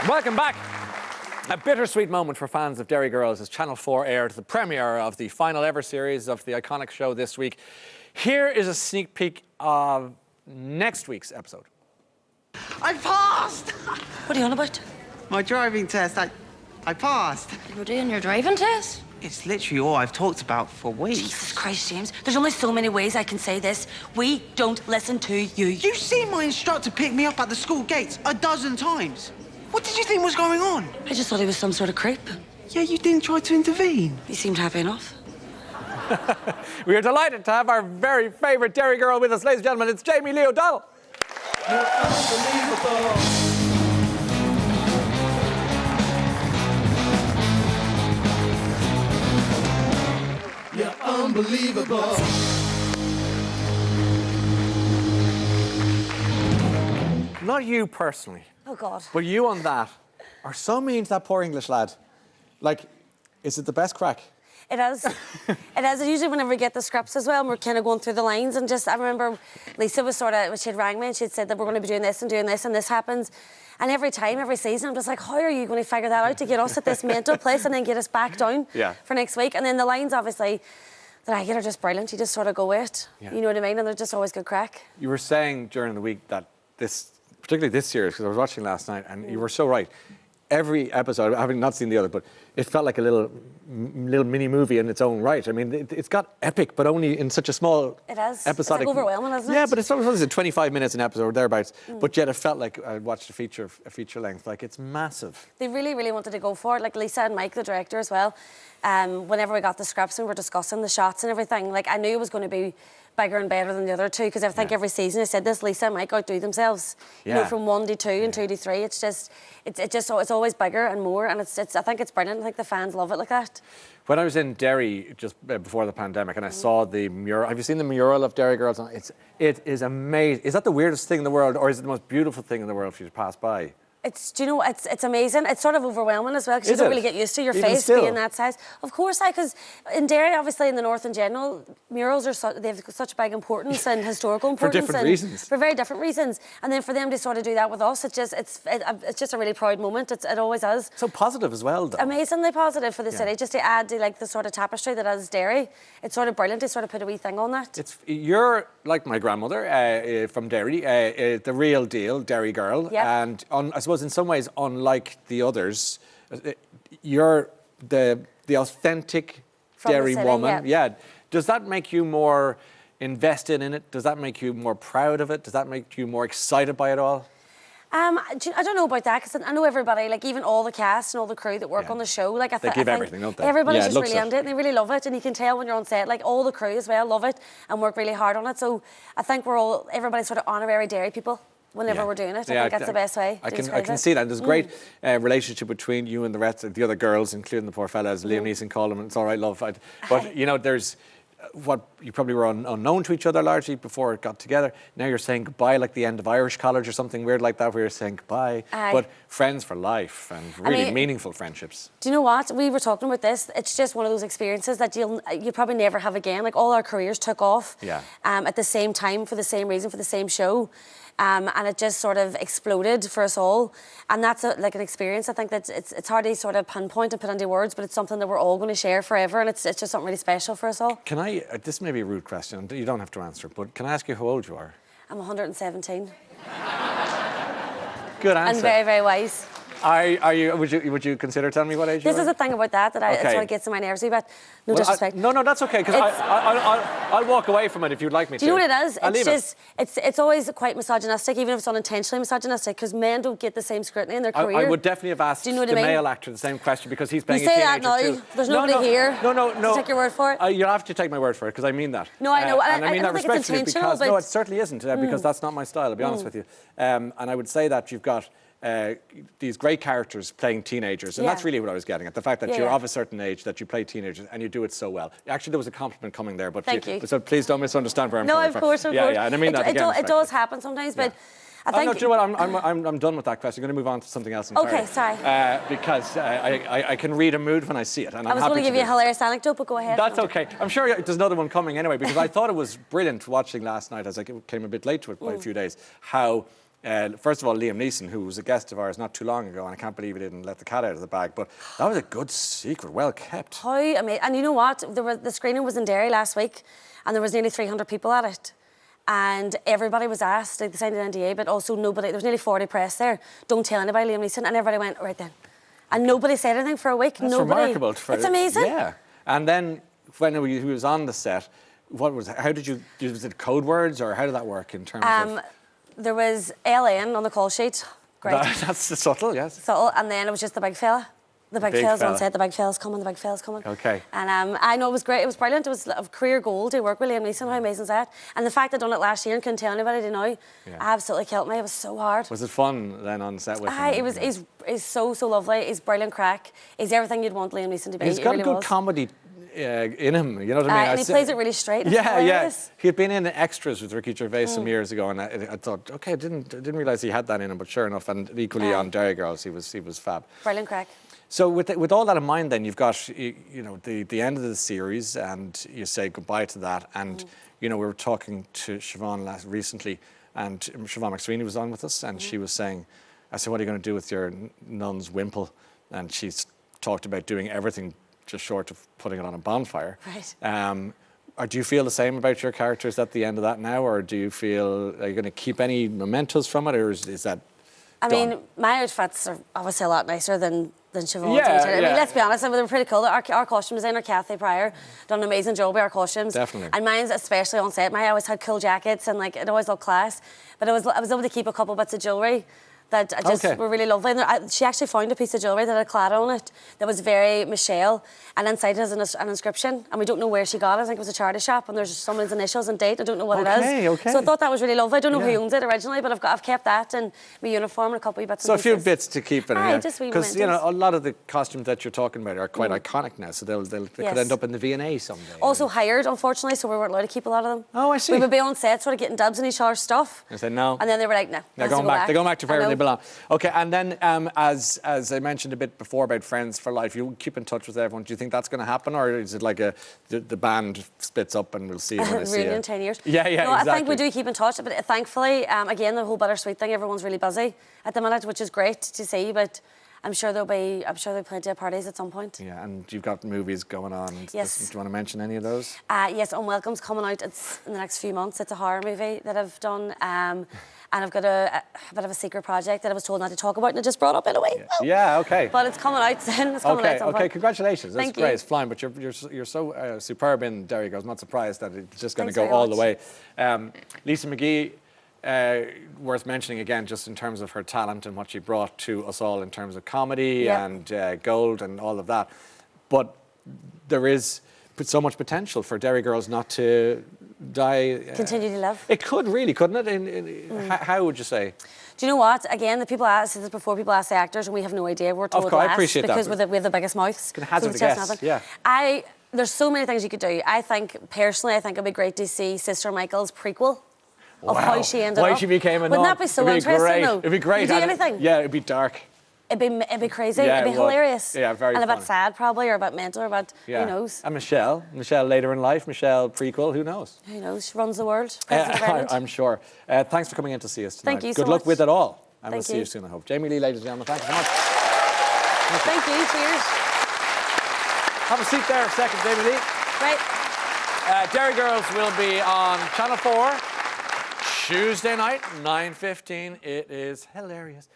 Welcome back. A bittersweet moment for fans of Derry Girls as Channel 4 aired the premiere of the final ever series of the iconic show this week. Here is a sneak peek of next week's episode. I passed! What are you on about? My driving test, I passed. You were doing your driving test? It's literally all I've talked about for weeks. Jesus Christ, James. There's only so many ways I can say this. We don't listen to you. You've seen my instructor pick me up at the school gates a dozen times. What did you think was going on? I just thought he was some sort of creep. Yeah, you didn't try to intervene. He seemed happy enough. We are delighted to have our very favourite Derry Girl with us, ladies and gentlemen. It's Jamie Lee O'Donnell. You're unbelievable. You're unbelievable. Not you personally, Oh, God. but you on that are so mean to that poor English lad. Like, is it the best crack? It is. It is. Usually whenever we get the scripts as well, and we're kind of going through the lines, and just, I remember Lisa was sort of, she'd rang me and she'd said that we're going to be doing this, and this happens. And every time, every season, I'm just like, how are you going to figure that out to get us at this mental place and then get us back down for next week? And then the lines, obviously, that I get are just brilliant. You just sort of go with it. Yeah. You know what I mean? And they're just always good crack. You were saying during the week that particularly this series, because I was watching last night, and you were so right. Every episode, having not seen the other, but it felt like a little mini movie in its own right. I mean, it's got epic, but only in such a small episodic. It's like overwhelming, isn't it? Yeah, but it's only 25 minutes an episode or thereabouts. But yet it felt like I watched a feature length. Like, it's massive. They really, really wanted to go for it. Like Lisa and Mike, the director as well. Whenever we got the scripts and we were discussing the shots and everything, like I knew it was going to be bigger and better than the other two, because I think every season I said this, Lisa and Mike outdo themselves. You know, from 1 to 2 and 2 to 3. It's just, it's always bigger and more, and I think it's brilliant. I think the fans love it like that. When I was in Derry just before the pandemic, and I saw the mural. Have you seen the mural of Derry Girls? It is amazing. Is that the weirdest thing in the world, or is it the most beautiful thing in the world for you to pass by? Do you know, it's amazing. It's sort of overwhelming as well, because you don't really get used to your Even face still? being that size. Of course, because in Derry, obviously in the north in general, murals are they have such big importance and historical importance. For different reasons. For very different reasons. And then for them to sort of do that with us, it's just a really proud moment. It always is. So positive as well, though. Amazingly positive for the city, just to add to like the sort of tapestry that is Derry. It's sort of brilliant to sort of put a wee thing on that. You're like my grandmother from Derry, the real deal Derry girl, and I suppose in some ways, unlike the others, you're the authentic From the Derry city, woman. Yeah. Does that make you more invested in it? Does that make you more proud of it? Does that make you more excited by it all? I don't know about that, because I know everybody, like even all the cast and all the crew that work on the show, like I think everything, don't they? Everybody's just really into it, and they really love it, and you can tell when you're on set, like all the crew as well love it and work really hard on it. So I think everybody's sort of honorary Derry people whenever we're doing it. I think that's the best way to describe it. I can see that. There's a great relationship between you and the rest of the other girls, including the poor fella, as Liam Neeson called him. It's all right, love. But you know, there's what you probably were unknown to each other largely before it got together. Now you're saying goodbye, like the end of Irish college or something weird like that, where you're saying goodbye. But friends for life and really meaningful friendships. Do you know what? We were talking about this. It's just one of those experiences that you'll probably never have again. Like all our careers took off at the same time for the same reason, for the same show. And it just sort of exploded for us all, and that's like an experience. I think that it's hard to sort of pinpoint and put into words, but it's something that we're all going to share forever, and it's just something really special for us all. Can I? This may be a rude question. You don't have to answer, but can I ask you how old you are? I'm 117. Good answer. And very, very wise. Are you? Would you consider telling me what age you are? This is the thing about that it sort of gets in my nerves a bit. No disrespect. No, that's okay, because I'll walk away from it if you'd like me to. Do you know what it is? It's always quite misogynistic, even if it's unintentionally misogynistic, because men don't get the same scrutiny in their career. I would definitely have asked the male actor the same question, because he's playing a teenager too. You say that now. There's nobody here. No. To take your word for it. You'll have to take my word for it, because I mean that. No, I know. And I mean that respectfully, because no, it certainly isn't, because that's not my style, I'll be honest with you. And I would say that you've got these great characters playing teenagers, and that's really what I was getting at. The fact that you're of a certain age, that you play teenagers, and you do it so well. Actually, there was a compliment coming there, but thank you. So please don't misunderstand where I'm coming from. No, of course. Yeah, and I mean that again. It does happen sometimes, but I think... no, do you know what? I'm done with that question. I'm going to move on to something else entirely. Okay, sorry. Because I can read a mood when I see it, and I was going to give you a hilarious anecdote, but go ahead. That's okay. I'm sure there's another one coming anyway, because I thought it was brilliant watching last night, as I came a bit late to it by a few days, how First of all, Liam Neeson, who was a guest of ours not too long ago, and I can't believe he didn't let the cat out of the bag, but that was a good secret, well kept. How amazing. And you know what? The screening was in Derry last week, and there was nearly 300 people at it. And everybody was asked, like, they signed an NDA, but also nobody, there was nearly 40 press there, don't tell anybody, Liam Neeson, and everybody went, right then. And nobody said anything for a week. That's nobody. remarkable. It's amazing. Yeah. And then when he was on the set, how did you, was it code words, or how did that work in terms of... There was LN on the call sheet. Great. That's subtle, yes. Subtle, and then it was just the big fella. The big fella's on set, the big fella's coming, the big fella's coming. Okay. And I know it was great, it was brilliant. It was a career goal to work with Liam Neeson. How amazing is that? And the fact I'd done it last year and couldn't tell anybody to know, absolutely killed me. It was so hard. Was it fun then on set with him? He's so lovely. He's brilliant crack. He's everything you'd want Liam Neeson to be. He's got a good comedy in him, you know what I mean? And he plays it really straight. Yeah. He had been in extras with Ricky Gervais some years ago, and I thought, okay, I didn't realise he had that in him, but sure enough, and equally on Derry Girls, he was fab. Brilliant crack. So with all that in mind, then you've got the end of the series, and you say goodbye to that, and we were talking to Siobhan recently, and Siobhan McSweeney was on with us, and she was saying, I said, what are you going to do with your nun's wimple? And she's talked about doing everything just short of putting it on a bonfire. Right. Or do you feel the same about your characters at the end of that now, or do you feel, are you going to keep any mementos from it, or is that I done? mean, my outfits are obviously a lot nicer than Siobhan's. Yeah, I mean, let's be honest, they were pretty cool. Our costume designer, Kathy Pryor, done an amazing job with our costumes. Definitely. And mine's especially on set. I always had cool jackets and it always looked class. But I was able to keep a couple bits of jewellery that I just were really lovely. And she actually found a piece of jewellery that had a clad on it that was very Michelle, and inside it has an inscription, and we don't know where she got it. I think it was a charity shop, and there's someone's initials and date. I don't know what it is. Okay. So I thought that was really lovely. I don't know who owns it originally, but I've kept that and my uniform and a couple of bits. So a few bits to keep in it. Just wee because a lot of the costumes that you're talking about are quite iconic now, so they could end up in the V&A someday. Also hired, unfortunately, so we weren't allowed to keep a lot of them. Oh, I see. We would be on set sort of getting dubs in each other's stuff. I said no. And then they were like, no. They're going back to where they belong. Okay, and then as I mentioned a bit before about Friends for Life, you keep in touch with everyone. Do you think that's going to happen, or is it like the band splits up and we'll see when they see Reunion it? in 10 years. Yeah, no, exactly. I think we do keep in touch, but thankfully, again, the whole bittersweet thing, everyone's really busy at the minute, which is great to see, but I'm sure there'll be plenty of parties at some point. Yeah, and you've got movies going on. Yes. Do you want to mention any of those? Yes, Unwelcome's coming out. It's in the next few months. It's a horror movie that I've done. And I've got a bit of a secret project that I was told not to talk about, and I just brought up in a way. Yeah, okay. But it's coming out soon. It's coming out Okay, congratulations. That's Thank great. you. It's flying, but you're so superb in Derry Girls. I'm not surprised that it's just going to Thanks go all very the way. Lisa McGee, worth mentioning again, just in terms of her talent and what she brought to us all in terms of comedy and gold and all of that. But there is so much potential for Derry Girls not to die. Continue to live. It could really, couldn't it? How would you say? Do you know what? Again, the people ask this before. People ask the actors, and we have no idea. We're told Of course, less I appreciate because that. we have the biggest mouths. Can hazard a guess. Yeah. There's so many things you could do. I think it'd be great to see Sister Michael's prequel of how she ended up. Why she became a nun. Wouldn't that be so interesting? Though? It'd be great. Would you do anything? Yeah, it'd be dark. It'd be crazy. Yeah, it'd be hilarious. Yeah, very And a funny. bit sad, probably, or a bit mental, or a bit. Who knows? And Michelle later in life, Michelle prequel. Who knows? Who knows? She runs the world. President of Ireland. I'm sure. Thanks for coming in to see us tonight. Thank you so Good luck much. with it all. And we'll Thank see you. you soon, I hope. Jamie Lee, ladies and gentlemen, thank you so much. Thank you. Cheers. Have a seat there a second, Jamie Lee. Right. Derry Girls will be on Channel 4 Tuesday night, 9:15. It is hilarious.